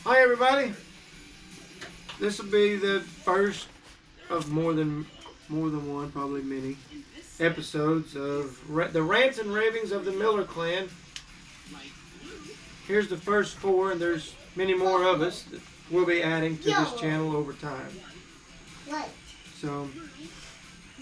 Hi everybody. This will be the first of more than one, probably many, episodes of the rants and ravings of the Miller clan. Here's the first 4, and there's many more of us that we'll be adding to this channel over time. So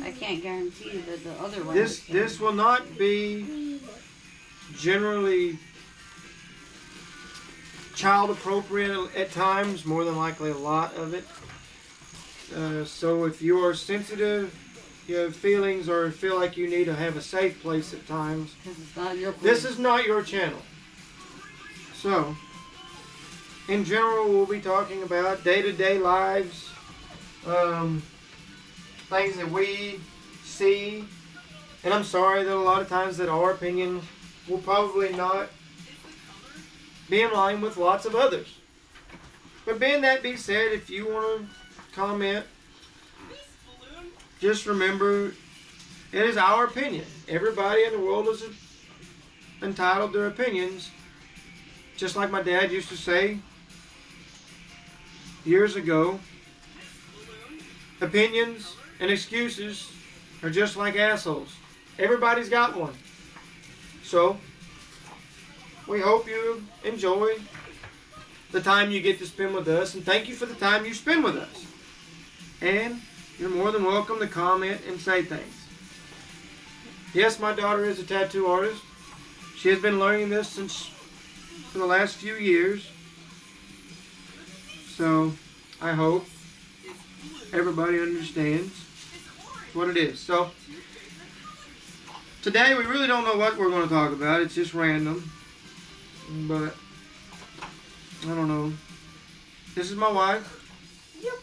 I can't guarantee that the other one. this will not be generally child appropriate at times, more than likely a lot of it. So if you are sensitive, you have feelings, or feel like you need to have a safe place at times, this is not your channel. So, in general, we'll be talking about day-to-day lives, things that we see, and I'm sorry that a lot of times that our opinion will probably not be in line with lots of others. But being that be said, if you want to comment, just remember it is our opinion. Everybody in the world is entitled to their opinions. Just like my dad used to say years ago, opinions and excuses are just like assholes. Everybody's got one. So, we hope you enjoy the time you get to spend with us, and thank you for the time you spend with us. And you're more than welcome to comment and say things. Yes, my daughter is a tattoo artist. She has been learning this for the last few years. So, I hope everybody understands what it is. So, today we really don't know what we're going to talk about. It's just random. But I don't know. This is my wife,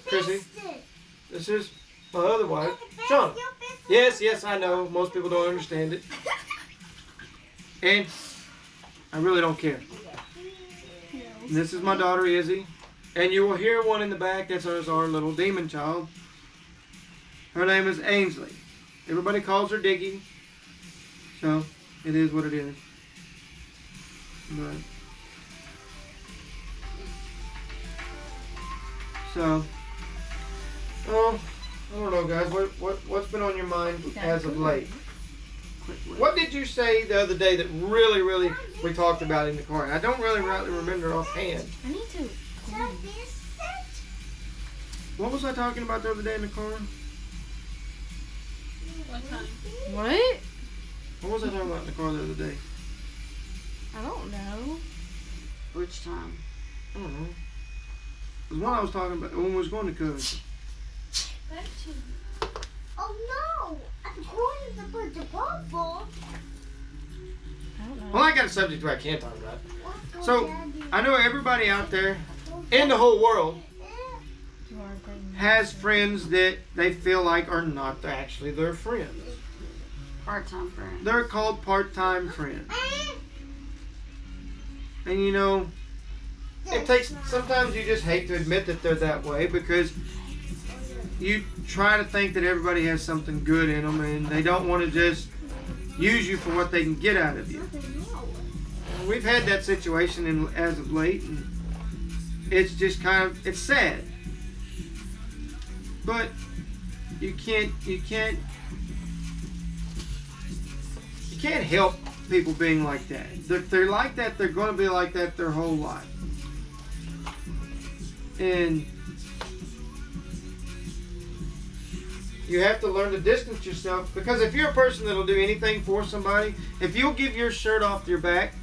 Chrissy. This is my other wife, Shauna. Yes, I know. Most people don't understand it. And I really don't care. And this is my daughter, Izzy. And you will hear one in the back. That's our little demon child. Her name is Ainsley. Everybody calls her Diggy. So, it is what it is. But, so, oh, I don't know, guys. What's been on your mind as of late? What did you say the other day that really we talked about in the car? I don't really remember offhand. I need to. What was I talking about the other day in the car? What? What was I talking about in the car the other day? I don't know. Which time? I don't know. It was one I was talking about when we was going to Covington. Oh no! I'm going to put the bubble. I don't know. Well, I got a subject where I can't talk about it. So, I know everybody out there in the whole world has friends that they feel like are not actually their friends. Part-time friend. They're called part-time friends. And you know, it takes, sometimes you just hate to admit that they're that way because you try to think that everybody has something good in them and they don't want to just use you for what they can get out of you. And we've had that situation as of late, and it's just kind of, it's sad. But you can't help people being like that. If they're like that, they're going to be like that their whole life. And you have to learn to distance yourself, because if you're a person that'll do anything for somebody, if you'll give your shirt off your back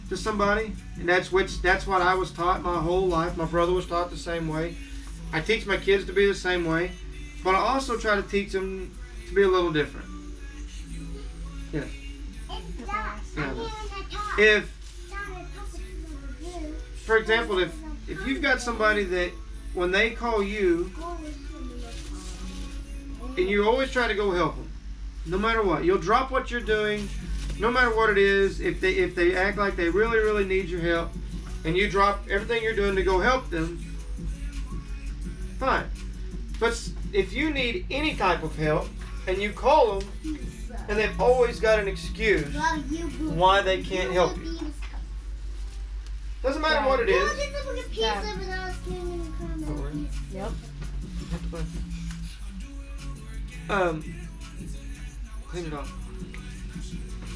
to somebody, and that's what I was taught my whole life. My brother was taught the same way. I teach my kids to be the same way, but I also try to teach them to be a little different. Yeah. If, for example, if you've got somebody that when they call you, and you always try to go help them, no matter what, you'll drop what you're doing, no matter what it is. If they act like they really need your help, and you drop everything you're doing to go help them, fine. But if you need any type of help and you call them and they've always got an excuse why they can't help you, Doesn't matter what it Well, is. this is like a pizza without skin and caramel. Don't worry. Yep. Clean it off.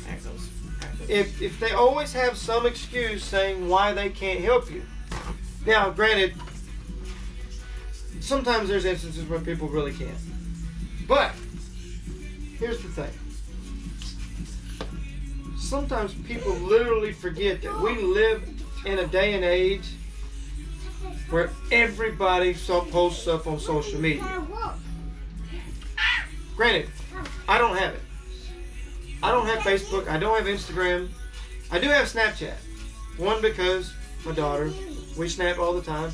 There it goes. If they always have some excuse saying why they can't help you. Now, granted, sometimes there's instances where people really can't. But here's the thing. Sometimes people literally forget that we live in a day and age where everybody posts stuff on social media. Granted, I don't have it. I don't have Facebook. I don't have Instagram. I do have Snapchat. One, because my daughter, we snap all the time.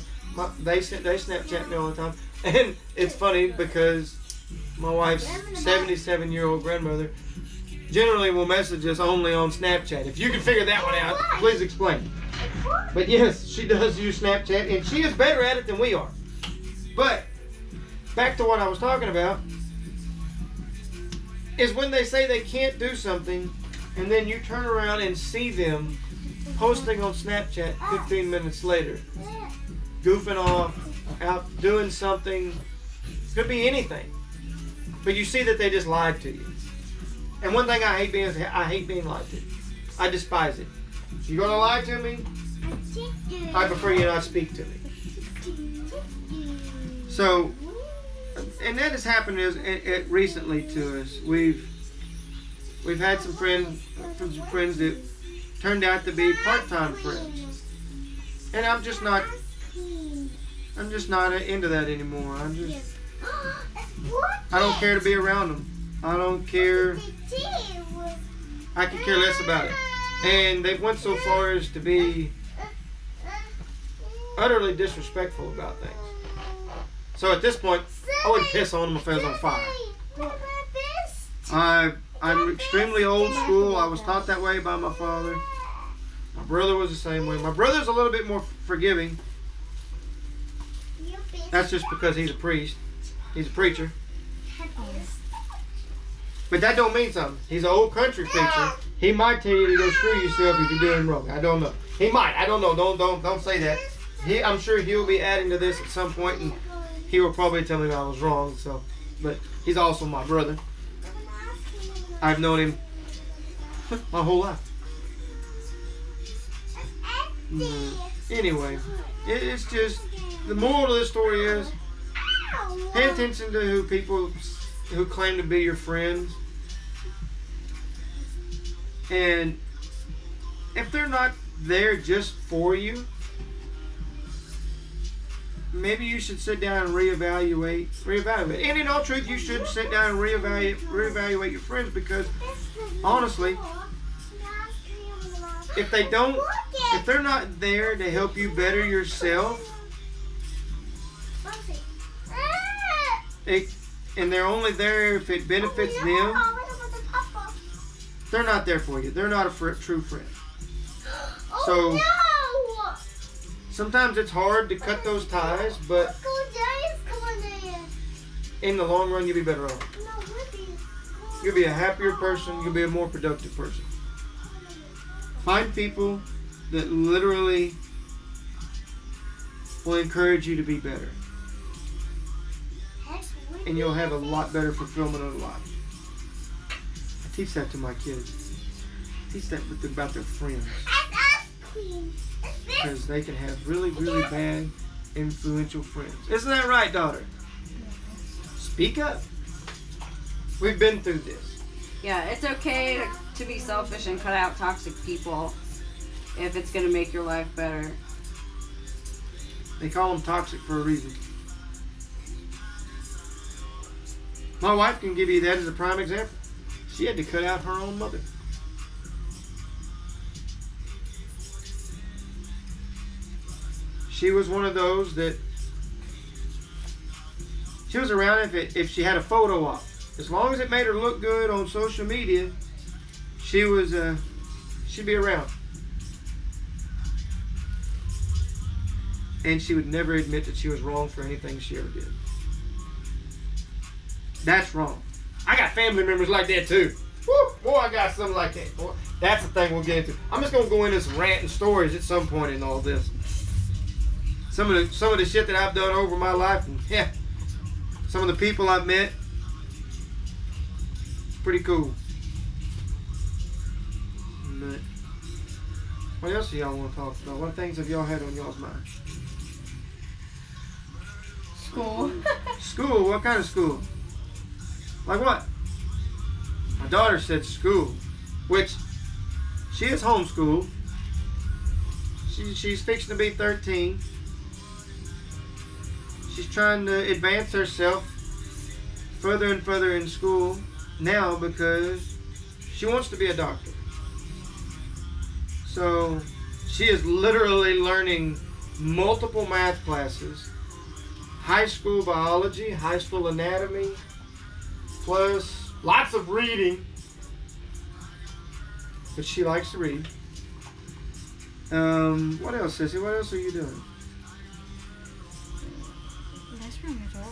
They Snapchat me all the time. And it's funny because my wife's 77-year-old grandmother generally will message us only on Snapchat. If you can figure that one out, please explain. But yes, she does use Snapchat, and she is better at it than we are. But back to what I was talking about, is when they say they can't do something, and then you turn around and see them posting on Snapchat 15 minutes later, goofing off, out doing something, could be anything, but you see that they just lied to you. And one thing I hate being lied to. I despise it. You're gonna lie to me, I prefer you not speak to me. So, and that has happened recently to us. We've had some friends that turned out to be part-time friends, and I'm just not into that anymore. I don't care to be around them. I don't care. I could care less about it. And they've went so far as to be utterly disrespectful about things. So at this point, I would piss on them if I was on fire. I'm extremely old school. I was taught that way by my father. My brother was the same way. My brother's a little bit more forgiving. That's just because he's a priest. He's a preacher. But that don't mean something. He's an old country preacher. He might tell you to go screw yourself if you're doing wrong. I don't know. He might. I don't know. Don't say that. I'm sure he'll be adding to this at some point, and he will probably tell me that I was wrong. So, but he's also my brother. I've known him my whole life. Anyway, it's just the moral of the story is pay attention to who people who claim to be your friends, and if they're not there just for you, maybe you should sit down and reevaluate. And in all truth, you should sit down and reevaluate your friends, because honestly, if they're not there to help you better yourself, and they're only there if it benefits them, they're not there for you. They're not a true friend. So sometimes it's hard to cut those ties, but in the long run, you'll be better off. You'll be a happier person. You'll be a more productive person. Find people that literally will encourage you to be better, and you'll have a lot better fulfillment of life. I teach that to my kids. I teach that about their friends, because they can have really, really bad, influential friends. Isn't that right, daughter? Speak up. We've been through this. Yeah, it's okay to be selfish and cut out toxic people if it's going to make your life better. They call them toxic for a reason. My wife can give you that as a prime example. She had to cut out her own mother. She was one of those that she was around if she had a photo op. As long as it made her look good on social media, she'd be around. And she would never admit that she was wrong for anything she ever did. That's wrong. I got family members like that too. Woo, boy, I got something like that. Boy, That's the thing we'll get into. I'm just gonna go into some ranting stories at some point in all this. Some of the shit that I've done over my life, and yeah, some of the people I've met. Pretty cool. But what else do y'all want to talk about? What things have y'all had on y'all's mind? School. School? What kind of school? Like what? My daughter said school, which she is homeschooled. She's fixing to be 13. She's trying to advance herself further and further in school now because she wants to be a doctor. So she is literally learning multiple math classes, high school biology, high school anatomy, plus lots of reading. But she likes to read. What else, Sissy? What else are you doing?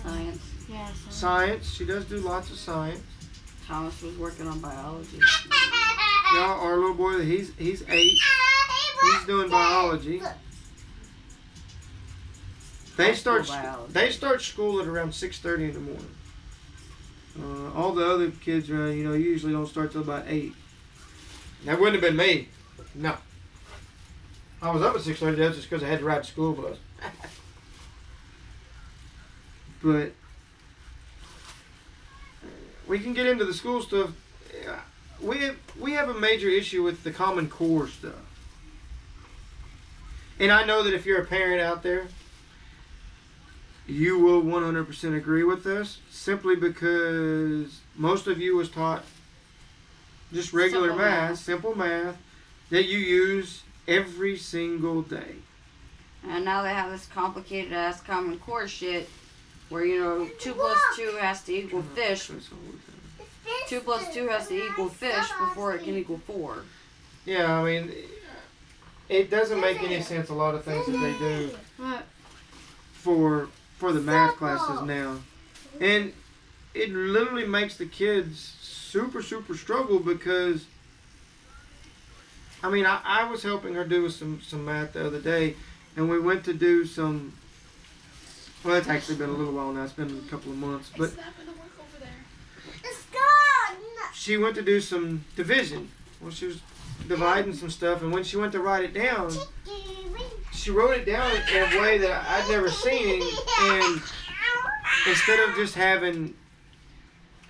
Science. Yeah, Science. She does do lots of science. Thomas was working on biology. Yeah, our little boy, he's 8. He's doing biology. They start school at around 6:30 in the morning. All the other kids around, usually don't start till about 8. That wouldn't have been me. No. I was up at 6:30. That's just because I had to ride the school bus. But we can get into the school stuff. We have a major issue with the Common Core stuff. And I know that if you're a parent out there, you will 100% agree with us, simply because most of you was taught just regular simple math, that you use every single day. And now they have this complicated ass Common Core shit where, 2 plus 2 has to equal fish. 2 plus 2 has to equal fish before it can equal 4. Yeah, I mean, it doesn't make any sense, a lot of things that they do for the math classes now. And it literally makes the kids super, super struggle because, I mean, I was helping her do some math the other day, and we went to do some, well, it's actually been a little while now. It's been a couple of months. But it's not gonna work over there. It's gone. She went to do some division. Well, she was dividing some stuff, and when she went to write it down, she wrote it down in a way that I'd never seen, and instead of just having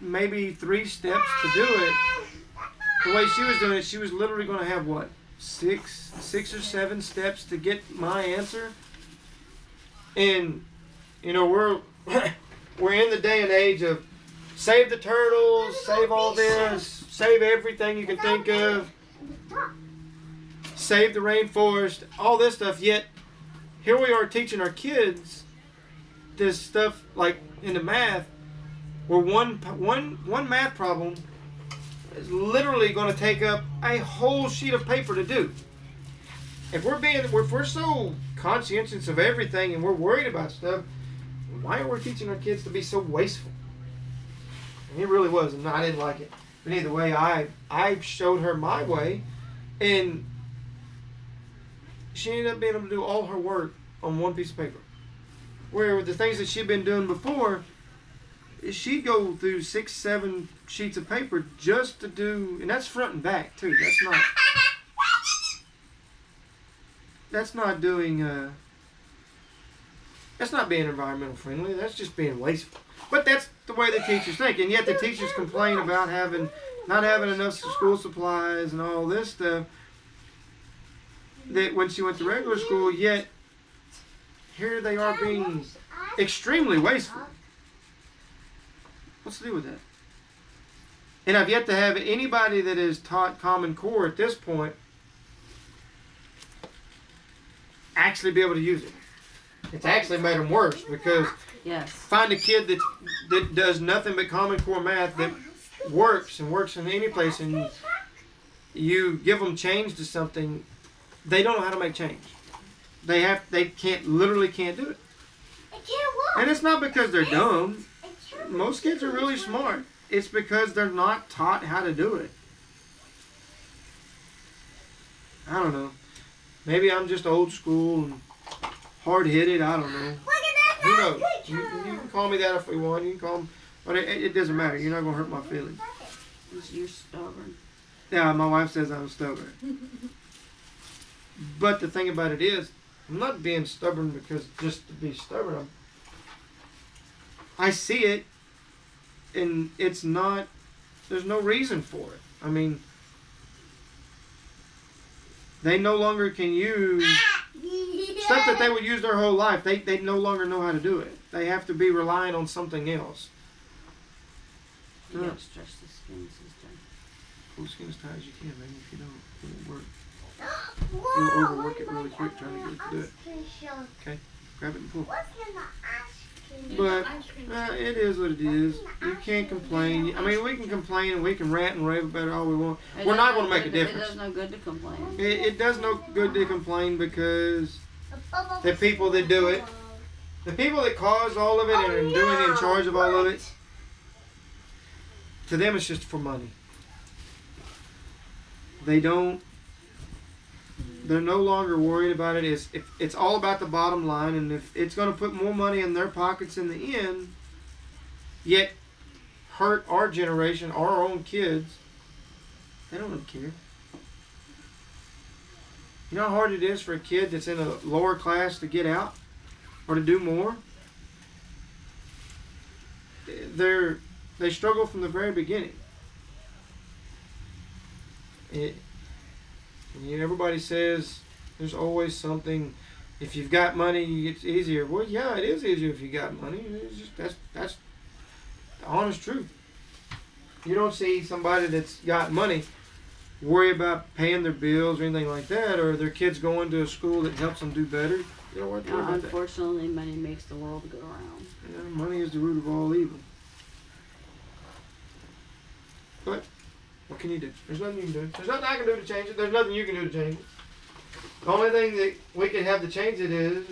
maybe 3 steps to do it, the way she was doing it, she was literally going to have, what, 6 or 7 steps to get my answer. And, we're in the day and age of save the turtles, save all this, save everything you can think of, save the rainforest, all this stuff. Yet here we are teaching our kids this stuff like in the math, where one math problem is literally going to take up a whole sheet of paper to do. If we're so conscientious of everything and we're worried about stuff, why are we teaching our kids to be so wasteful? And it really was, and I didn't like it. But either way, I showed her my way, and she ended up being able to do all her work on one piece of paper. Where the things that she'd been doing before, she'd go through 6, 7 sheets of paper just to do, and that's front and back too. That's not doing. That's not being environmental friendly. That's just being wasteful. But that's the way the teachers think, and yet the teachers complain about not having enough school supplies and all this stuff. That when she went to regular school, yet here they are being extremely wasteful. What's the deal with that? And I've yet to have anybody that is taught Common Core at this point actually be able to use it. It's actually made them worse because find a kid that does nothing but Common Core math that works in any place, and you give them change to something, they don't know how to make change. They literally can't do it. And it's not because they're dumb. Most kids are really smart. It's because they're not taught how to do it. I don't know. Maybe I'm just old school and hard-headed. I don't know. Look at Who that knows? picture. You can call me that if you want. You can call me, but it doesn't matter. You're not gonna hurt my feelings. You're stubborn. Yeah, my wife says I'm stubborn. But the thing about it is, I'm not being stubborn because just to be stubborn. I see it, and it's not. There's no reason for it. I mean, they no longer can use stuff that they would use their whole life. They no longer know how to do it. They have to be relying on something else. You gotta stretch the skin, sister. Pull the skin as tight as you can, man. If you don't, it won't work. Whoa, You'll overwork it look really at quick trying to get it to do it. ice cream shop. Grab it and pull. What's in the ice cream? But it is what it is. You can't complain. I mean, we can complain and we can rant and rave about it all we want. We're not going to make a It difference. does no good to complain. It does no good to complain because the people that do it, the people that cause all of it and are doing in charge of all of it, to them it's just for money. They're no longer worried about it. It's all about the bottom line, and if it's going to put more money in their pockets in the end, yet hurt our generation, our own kids, they don't really care. You know how hard it is for a kid that's in a lower class to get out or to do more? They struggle from the very beginning. Everybody says there's always something. If you've got money, it's easier. Well, yeah, it is easier if you got money. It's just that's the honest truth. You don't see somebody that's got money worry about paying their bills or anything like that, or their kids going to a school that helps them do better. You don't worry about that. Unfortunately, money makes the world go round. Yeah, money is the root of all evil. But what can you do? There's nothing you can do. There's nothing I can do to change it. There's nothing you can do to change it. The only thing that we can have to change it is,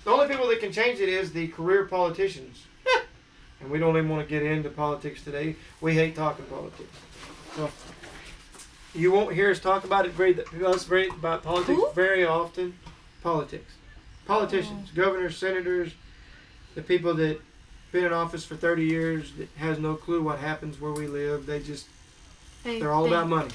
the only people that can change it is the career politicians. And we don't even want to get into politics today. We hate talking politics. So you won't hear us talk about it about politics very often. Politics. Politicians, governors, senators, the people that been in office for 30 years that has no clue what happens where we live. They're all about money.